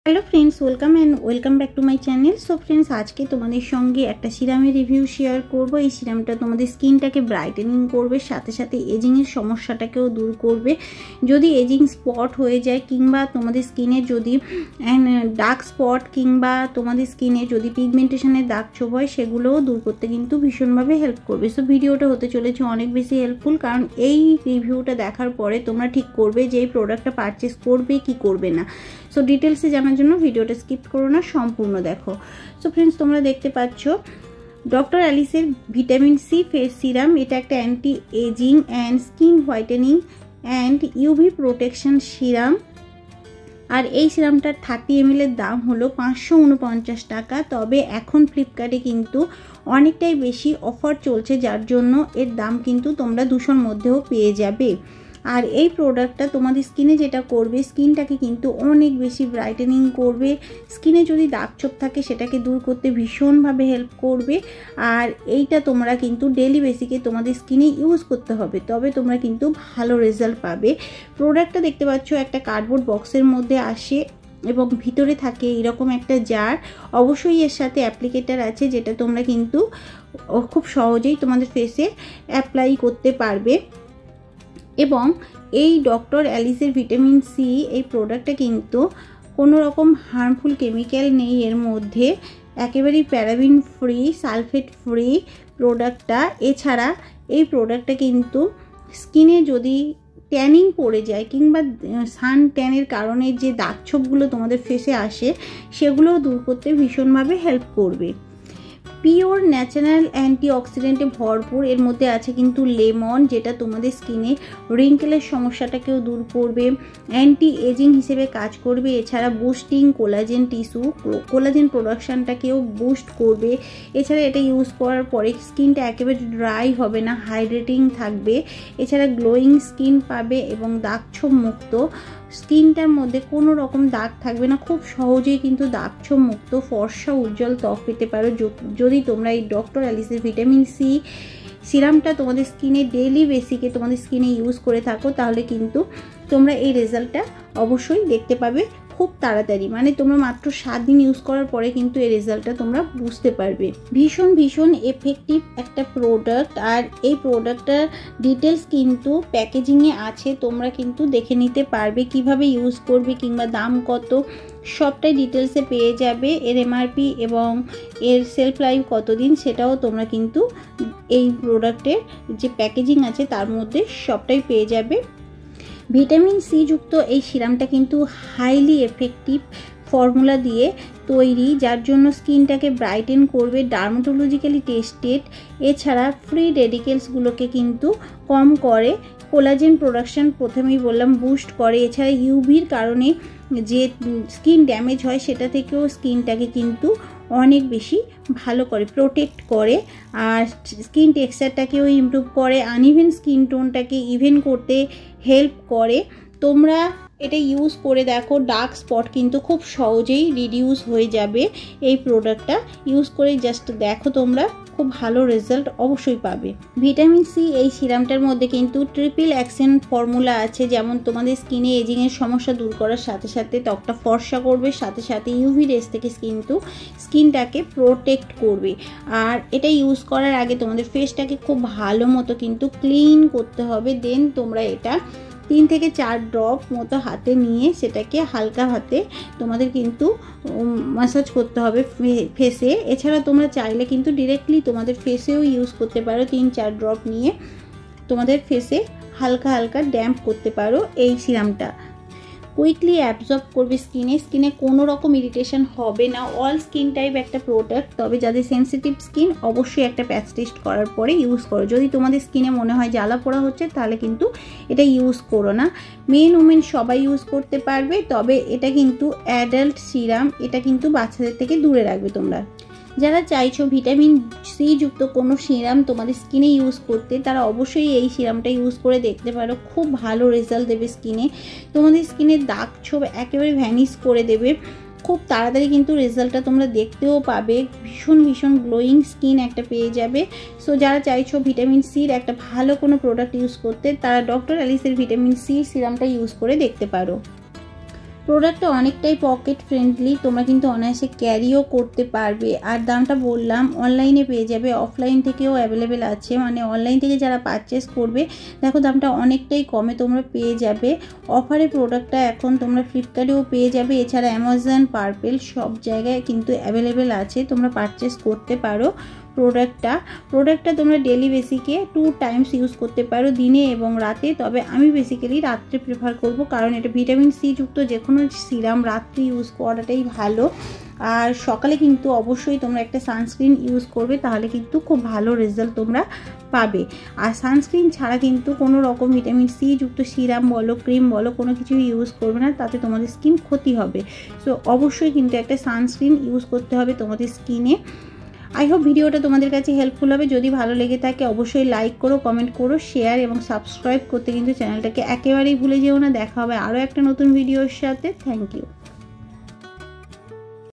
Hello friends welcome back to my channel. So friends आज के तुम्हारे संगे एक सीरामेर रिव्यू शेयर करब। ये सीरामटा तुम्हारे स्किनटाके ब्राइटेनिंग करबे, साथे साथे एजिंगेर समस्याटाकेও दूर करबे। यदि एजिंग स्पट हो जाए किंबा तुम्हारे स्किने यदि डार्क स्पट किंबा तुम्हारे स्किने यदि पिगमेंटेशনের दाग ছোপ হয় সেগুলোও दूर करते किन्तु भीषणভাবে हेल्प करबे। सो ভিডিওটা হতে চলেছে অনেক বেশি হেল্পফুল, কারণ এই রিভিউটা দেখার পরে তোমরা ঠিক করবে যে এই প্রোডাক্টটা পারচেজ করবে কি করবে না। सो डिटेल्से জানার জন্য ভিডিওটা স্কিপ করো না, সম্পূর্ণ দেখো। সো ফ্রেন্ডস তোমরা দেখতে পাচ্ছ ডক্টর অ্যালিসের ভিটামিন সি ফেস সিরাম। এটা একটা anti ageing and skin whitening and UV protection serum. আর এই সিরামটার 30 ml এর দাম হলো 549 টাকা। তবে এখন ফ্লিপকার্টে কিন্তু অনেকটাই বেশি অফার চলছে, যার জন্য এর দাম কিন্তু তোমরা 200-র মধ্যেও পেয়ে যাবে। আর এই প্রোডাক্টটা তোমাদের স্কিনে যেটা করবে, স্কিনটাকে কিন্তু অনেক বেশি ব্রাইটেনিং করবে। স্কিনে যদি দাগ ছোপ থাকে সেটাকে দূর করতে ভীষণভাবে হেল্প করবে। আর এইটা তোমরা কিন্তু ডেইলি বেসিকে তোমাদের স্কিনে ইউজ করতে হবে, তবে তোমরা কিন্তু ভালো রেজাল্ট পাবে। প্রোডাক্টটা দেখতে পাচ্ছ একটা কার্ডবোর্ড বক্সের মধ্যে আসে এবং ভিতরে থাকে এরকম একটা জার। অবশ্যই এর সাথে অ্যাপ্লিকেটার আছে, যেটা তোমরা কিন্তু খুব সহজেই তোমাদের ফেসে অ্যাপ্লাই করতে পারবে। এবং এই ডক্টর অ্যালিসের ভিটামিন সি এই প্রোডাক্টটা কিন্তু কোনো রকম হার্মফুল কেমিক্যাল নেই এর মধ্যে, একেবারেই প্যারাবিন ফ্রি, সালফেট ফ্রি প্রোডাক্টটা। এছাড়া এই প্রোডাক্টটা কিন্তু স্কিনে যদি ট্যানিং পড়ে যায় কিংবা সান ট্যানের কারণে যে দাগ ছোপগুলো তোমাদের ফেসে আসে সেগুলোও দূর করতে ভীষণভাবে হেল্প করবে। পিওর ন্যাচারাল অ্যান্টিঅক্সিডেন্টে ভরপুর। এর মধ্যে আছে কিন্তু লেমন, যেটা তোমাদের স্কিনে রিঙ্কেলের সমস্যাটাকেও দূর করবে, অ্যান্টি এজিং হিসেবে কাজ করবে। এছাড়া বুস্টিং কোলাজেন টিস্যু, কোলাজেন প্রোডাকশানটাকেও বুস্ট করবে। এছাড়া এটা ইউজ করার পরে স্কিনটা একেবারে ড্রাই হবে না, হাইড্রেটিং থাকবে। এছাড়া গ্লোয়িং স্কিন পাবে এবং দাগ ছোপ মুক্ত। স্কিনটার মধ্যে কোনো রকম দাগ থাকবে না, খুব সহজেই কিন্তু দাগ ছোপ মুক্ত ফর্সা উজ্জ্বল ত্বক পেতে পারো যদি তোমরা এই ডক্টর অ্যালিসের ভিটামিন সি সিরামটা তোমাদের স্কিনে ডেইলি বেসিকে তোমাদের স্কিনে ইউজ করে থাকো, তাহলে কিন্তু তোমরা এই রেজাল্টটা অবশ্যই দেখতে পাবে খুব তাড়াতাড়ি। মানে তোমরা মাত্র 7 দিন ইউজ করার পরে কিন্তু এই রেজাল্টটা তোমরা বুঝতে পারবে। ভীষণ এফেক্টিভ একটা প্রোডাক্ট। আর এই প্রোডাক্টটার ডিটেলস কিন্তু প্যাকেজিংয়ে আছে, তোমরা কিন্তু দেখে নিতে পারবে কিভাবে ইউজ করবে কিংবা দাম কত, সবটাই ডিটেলসে পেয়ে যাবে। এর এমআরপি এবং এর সেলফ লাইফ কতদিন সেটাও তোমরা কিন্তু এই প্রোডাক্টের যে প্যাকেজিং আছে তার মধ্যে সবটাই পেয়ে যাবে। ভিটামিন সি যুক্ত এই সিরামটা কিন্তু হাইলি এফেক্টিভ ফর্মুলা দিয়ে তৈরি, যার জন্য স্কিনটাকে ব্রাইটেন করবে, ডার্মাটোলজিক্যালি টেস্টেড। এছাড়া ফ্রি রেডিকেলসগুলোকে কিন্তু কম করে, কোলাজেন প্রোডাকশন প্রথমেই বললাম বুস্ট করে। এছাড়া ইউভির কারণে যে স্কিন ড্যামেজ হয় সেটা থেকেও স্কিনটাকে কিন্তু অনেক বেশি ভালো করে প্রোটেক্ট করে। আর স্কিন টেক্সচারটাকেও ইমপ্রুভ করে, আনইভেন স্কিন টোনটাকে ইভেন করতে হেল্প করে। তোমরা এটা ইউজ করে দেখো, ডার্ক স্পট কিন্তু খুব সহজেই রিডিউস হয়ে যাবে। এই প্রোডাক্টটা ইউজ করে জাস্ট দেখো, তোমরা খুব ভালো রেজাল্ট অবশ্যই পাবে। ভিটামিন সি এই সিরামটার মধ্যে কিন্তু ট্রিপল অ্যাকশন ফর্মুলা আছে, যেমন তোমাদের স্কিনে এজিংয়ের সমস্যা দূর করার সাথে সাথে ত্বকটা ফর্সা করবে, সাথে সাথে ইউভি রেস থেকে কিন্তু স্কিনটাকে প্রোটেক্ট করবে। আর এটা ইউজ করার আগে তোমাদের ফেসটাকে খুব ভালো মতো কিন্তু ক্লিন করতে হবে। দেন তোমরা এটা 3 থেকে 4 ড্রপ মতো হাতে নিয়ে সেটাকে হালকা হাতে তোমাদের কিন্তু ম্যাসাজ করতে হবে ফেসে। এছাড়া তোমরা চাইলে কিন্তু ডিরেক্টলি তোমাদের ফেসেও ইউজ করতে পারো। 3-4 ড্রপ নিয়ে তোমাদের ফেসে হালকা হালকা ড্যাম্প করতে পারো এই সিরামটা। কুইকলি অ্যাবজর্ব করবে স্কিনে কোনো রকম ইরিটেশন হবে না। অল স্কিন টাইপ একটা প্রোডাক্ট, তবে যাদের সেন্সিটিভ স্কিন অবশ্যই একটা প্যাচ টেস্ট করার পরে ইউজ করো। যদি তোমাদের স্কিনে মনে হয় জ্বালা পোড়া হচ্ছে তাহলে কিন্তু এটা ইউজ করো না। মেন ওমেন সবাই ইউজ করতে পারবে, তবে এটা কিন্তু অ্যাডাল্ট সিরাম, এটা কিন্তু বাচ্চাদের থেকে দূরে রাখবে তোমরা। যারা চাইছো ভিটামিন সি যুক্ত কোনো সিরাম তোমাদের স্কিনে ইউজ করতে, তারা অবশ্যই এই সিরামটা ইউজ করে দেখতে পারো, খুব ভালো রেজাল্ট দেবে স্কিনে। তোমাদের স্কিনের দাগ ছোপ একেবারে ভ্যানিশ করে দেবে, খুব তাড়াতাড়ি কিন্তু রেজাল্টটা তোমরা দেখতেও পাবে। ভীষণ গ্লোয়িং স্কিন একটা পেয়ে যাবে। সো যারা চাইছো ভিটামিন সির একটা ভালো কোনো প্রোডাক্ট ইউজ করতে, তারা ডক্টর অ্যালিসের ভিটামিন সি সিরামটা ইউজ করে দেখতে পারো। প্রোডাক্টটা অনেকটাই পকেট ফ্রেন্ডলি, তোমরা কিন্তু অনায়াসে ক্যারিও করতে পারবে। আর দামটা বললাম অনলাইনে পেয়ে যাবে, অফলাইন থেকেও অ্যাভেলেবেল আছে, মানে অনলাইন থেকে যারা পারচেস করবে দেখো দামটা অনেকটাই কমে তোমরা পেয়ে যাবে। অফারে প্রোডাক্টটা এখন তোমরা ফ্লিপকার্টেও পেয়ে যাবে, এছাড়া অ্যামাজন, পার্পেল সব জায়গায় কিন্তু অ্যাভেলেবেল আছে, তোমরা পারচেস করতে পারো। প্রোডাক্টটা তোমরা ডেলি বেসিকে 2 টাইমস ইউজ করতে পারো, দিনে এবং রাতে। তবে আমি বেসিক্যালি রাত্রে প্রেফার করব, কারণ এটা ভিটামিন সি যুক্ত যে কোনো সিরাম রাত্রে ইউজ করাটাই ভালো। আর সকালে কিন্তু অবশ্যই তোমরা একটা সানস্ক্রিন ইউজ করবে, তাহলে কিন্তু খুব ভালো রেজাল্ট তোমরা পাবে। আর সানস্ক্রিন ছাড়া কিন্তু কোনো রকম ভিটামিন সি যুক্ত সিরাম বলো, ক্রিম বলো, কোনো কিছু ইউজ করবে না, তাতে তোমাদের স্কিন ক্ষতি হবে। সো অবশ্যই কিন্তু একটা সানস্ক্রিন ইউজ করতে হবে তোমাদের স্কিনে। আই হোপ ভিডিওটা তোমাদের কাছে হেল্পফুল হবে। যদি ভালো লেগে থাকে অবশ্যই লাইক করো, কমেন্ট করো, শেয়ার এবং সাবস্ক্রাইব করতে কিন্তু চ্যানেলটাকে একেবারেই ভুলে যেও না। দেখা হবে আরও একটা নতুন ভিডিওর সাথে। Thank you.